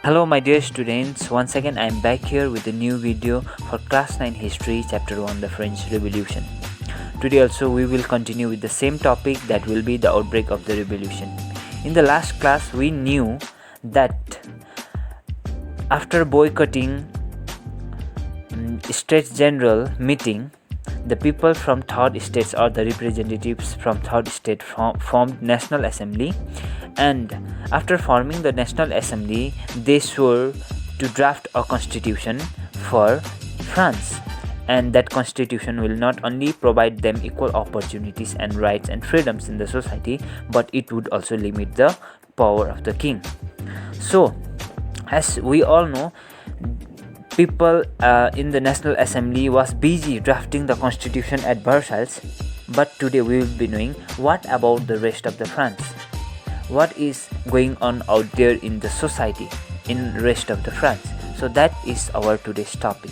Hello my dear students, once again I am back here with a new video for class 9 history chapter 1, the French Revolution. Today also we will continue with the same topic, that will be the outbreak of the revolution. In the last class we knew that after boycotting States General meeting, the people from third states or the representatives from third state formed National Assembly, and after forming the National Assembly they swore to draft a constitution for France, and that constitution will not only provide them equal opportunities and rights and freedoms in the society, but it would also limit the power of the king. So as we all know, people in the National Assembly was busy drafting the constitution at Versailles, but today we will be knowing what about the rest of the France. What is going on out there in the society in rest of the France. So that is our today's topic.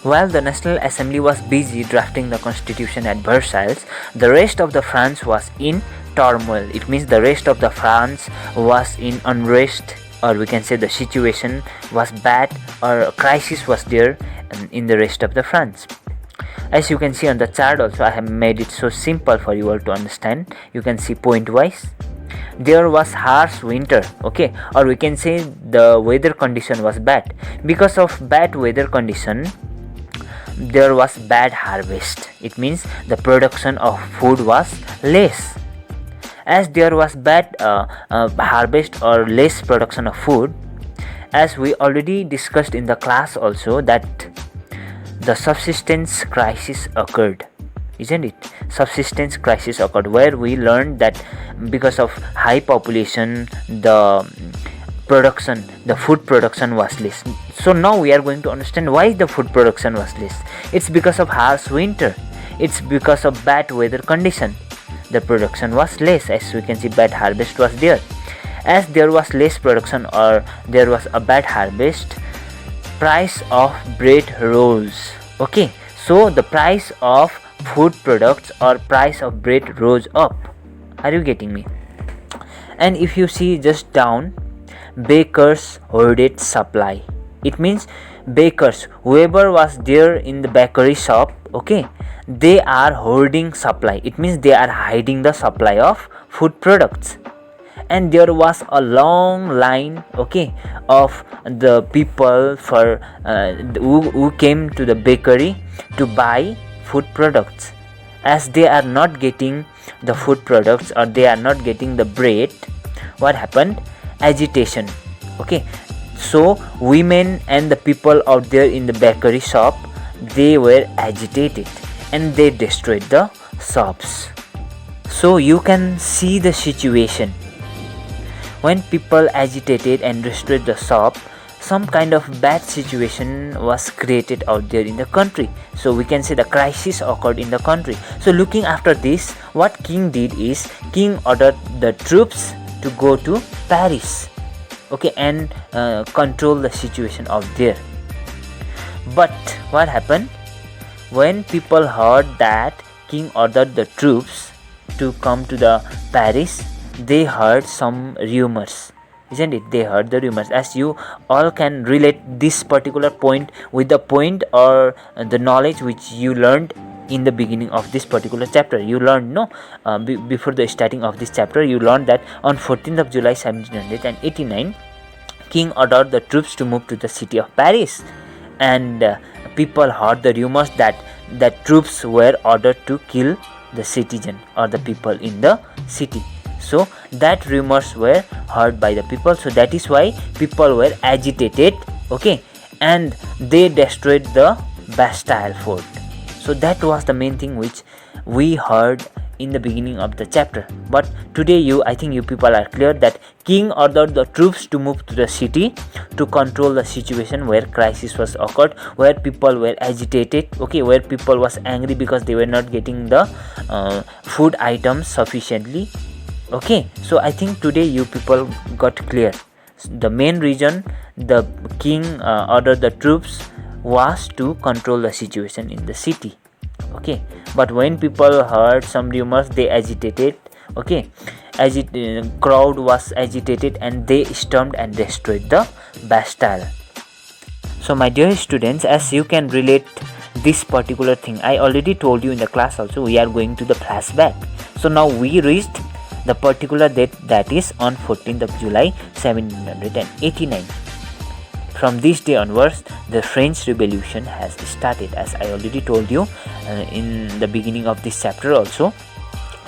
While the National Assembly was busy drafting the constitution at Versailles, the rest of the France was in turmoil. It means the rest of the France was in unrest, or we can say the situation was bad, or a crisis was there in the rest of the France. As you can see on the chart also, I have made it so simple for you all to understand. You can see point wise. There was harsh winter, okay, or we can say the weather condition was bad. Because of bad weather condition, there was bad harvest. It means the production of food was less. As there was bad harvest or less production of food, as we already discussed in the class also, that the subsistence crisis occurred, isn't it? Subsistence crisis occurred, where we learned that because of high population, the food production was less. So now we are going to understand why the food production was less. It's because of harsh winter. It's because of bad weather condition. The production was less. As we can see, bad harvest was there. As there was less production or there was a bad harvest, price of bread rose. Okay, so the price of food products or price of bread rose up. Are you getting me? And if you see just down, bakers hoarded supply. It means bakers, whoever was there in the bakery shop, okay, they are hoarding supply. It means they are hiding the supply of food products. And there was a long line, okay, of the people for who came to the bakery to buy food products. As they are not getting the food products or they are not getting the bread, what happened? Agitation. Okay, so women and the people out there in the bakery shop, they were agitated and they destroyed the shops. So you can see the situation. When people agitated and destroyed the shop, some kind of bad situation was created out there in the country. So we can say the crisis occurred in the country. So looking after this, what king did is, king ordered the troops to go to Paris, okay, and control the situation out there. But what happened? When people heard that king ordered the troops to come to the Paris, they heard some rumors, isn't it? They heard the rumors. As you all can relate this particular point with the point or the knowledge which you learned in the beginning of this particular chapter. You learned, no, before the starting of this chapter, you learned that on 14th of July 1789, king ordered the troops to move to the city of Paris, and people heard the rumors that the troops were ordered to kill the citizen or the people in the city. So that rumors were heard by the people. So that is why people were agitated, okay, and they destroyed the Bastille fort. So that was the main thing which we heard in the beginning of the chapter. But today I think you people are clear that king ordered the troops to move to the city to control the situation where crisis was occurred, where people were agitated, okay, where people was angry because they were not getting the food items sufficiently. Okay, so I think today you people got clear. The main reason the king ordered the troops was to control the situation in the city. Okay, but when people heard some rumors, they agitated, okay, crowd was agitated and they stormed and destroyed the Bastille. So my dear students, as you can relate this particular thing, I already told you in the class also, we are going to the flashback. So now we reached the particular date, that is on 14th of July 1789. From this day onwards, the French Revolution has started, as I already told you in the beginning of this chapter also.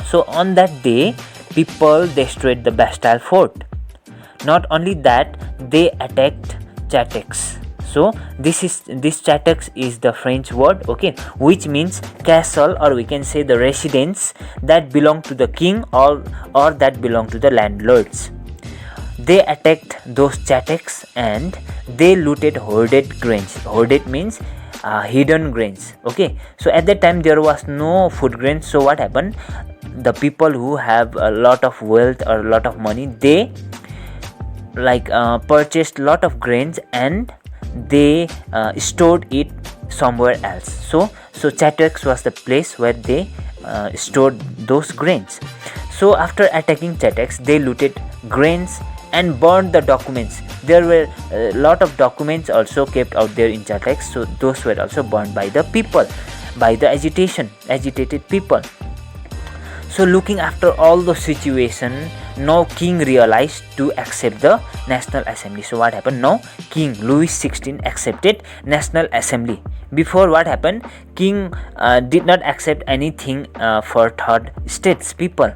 So on that day, people destroyed the Bastille fort. Not only that, they attacked Chateaux. So this Chateaux is the French word, okay, which means castle, or we can say the residence that belong to the king or that belong to the landlords. They attacked those Chateaux and they looted hoarded grains. Hoarded means hidden grains. Okay, so at that time there was no food grains. So what happened? The people who have a lot of wealth or a lot of money, they purchased lot of grains and they stored it somewhere else. So Chateaux was the place where they stored those grains. So after attacking Chateaux, they looted grains and burned the documents. There were a lot of documents also kept out there in Chateaux, so those were also burned by the people, by the agitated people. So looking after all the situation, now king realized to accept the National Assembly. So what happened? Now King Louis XVI accepted National Assembly. Before, what happened? King did not accept anything for third states people.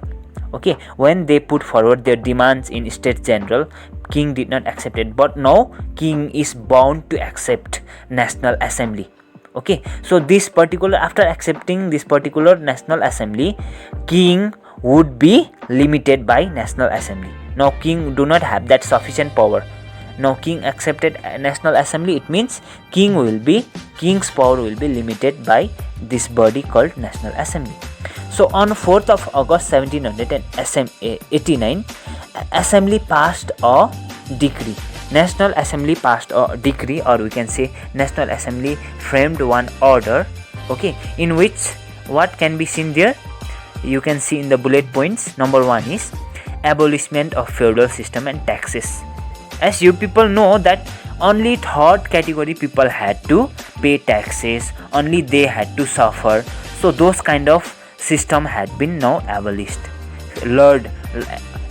Okay, when they put forward their demands in States General, king did not accept it. But now king is bound to accept National Assembly. Okay, so after accepting this particular National Assembly, king would be limited by National Assembly. Now king do not have that sufficient power. Now king accepted National Assembly, it means king's power will be limited by this body called National Assembly. So on 4th of August 1789, Assembly passed a decree. National Assembly passed a decree, or we can say National Assembly framed one order, okay, in which what can be seen there? You can see in the bullet points. Number 1 is abolishment of feudal system and taxes. As you people know that only third category people had to pay taxes, only they had to suffer. So those kind of system had been now abolished.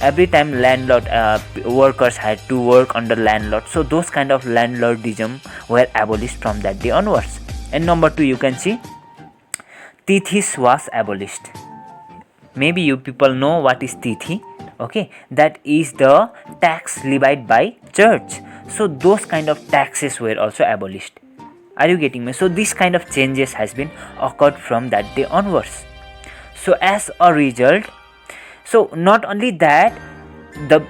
Every time landlord workers had to work under landlord, so those kind of landlordism were abolished from that day onwards. And number 2, you can see tithis was abolished. Maybe you people know what is tithi. Okay, that is the tax levied by church. So those kind of taxes were also abolished. Are you getting me? So this kind of changes has been occurred from that day onwards. So as a result, so not only that, the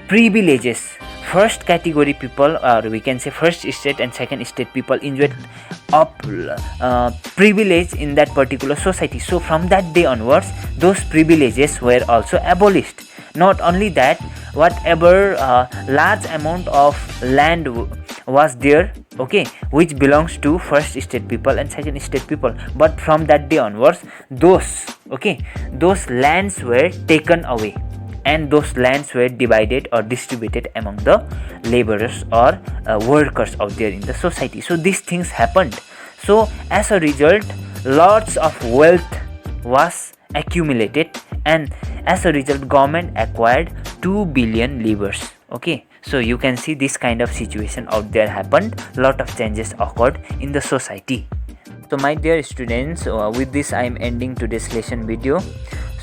privileges, first category people, or we can say first state and second state people, enjoyed privilege in that particular society. So from that day onwards, those privileges were also abolished. Not only that, whatever large amount of land was there, okay, which belongs to first state people and second state people, but from that day onwards, those lands were taken away and those lands were divided or distributed among the laborers or workers out there in the society. So these things happened. So as a result, lots of wealth was accumulated, and as a result, government acquired 2 billion livres. Okay, so you can see this kind of situation out there happened. Lot of changes occurred in the society. So my dear students, with this I am ending today's lesson video.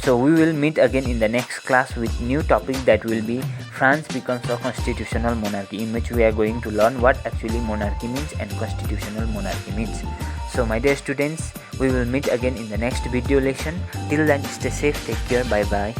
So we will meet again in the next class with new topic, that will be France becomes a constitutional monarchy, in which we are going to learn what actually monarchy means and constitutional monarchy means. So my dear students, we will meet again in the next video lesson. Till then, stay safe, take care, bye bye.